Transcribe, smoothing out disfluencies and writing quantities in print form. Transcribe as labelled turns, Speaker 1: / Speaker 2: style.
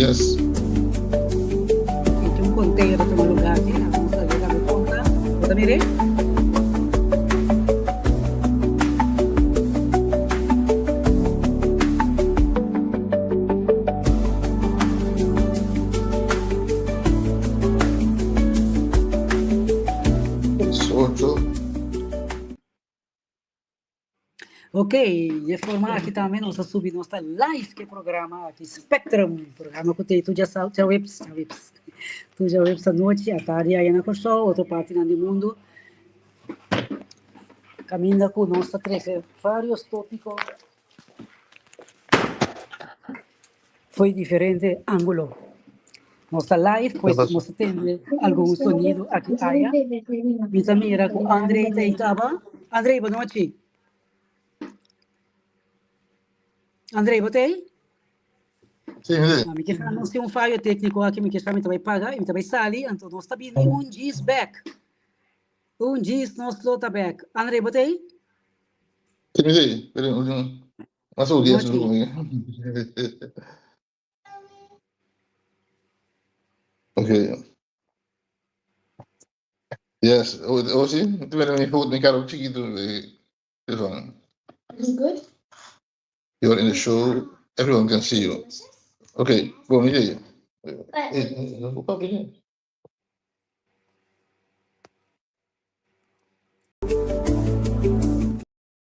Speaker 1: Yes.
Speaker 2: Yung container ito ng lugar niya. Vamos a ver la conta. ¿Puedo mire? Ok, de forma aqui também nós subimos nossa live que programa aqui Spectrum, programa que tu já sabe, tu já webs à noite, à tarde aí na show, outra parte do mundo. Caminha com nossa trece vários tópicos. Foi diferente ângulo. Nossa live, pues, nós temos algum sonido aqui, aí. Mita mira com Andrei Teitaba. Andrei, boa noite. Andrei, botei?
Speaker 1: Sim,
Speaker 2: Mi che fanno un fallo tecnico che mi chiama vai paga, mi vai sali, então nós está vindo um gis back. Um gis nós slota back. Andrei, botei?
Speaker 1: sim. Mas o dia Okay. Yes. Oh, sim. Tu vês me goed, ik had ook chiquito. This one.
Speaker 3: Is it good?
Speaker 1: You're in the show. Everyone can see you. Okay. Go, me.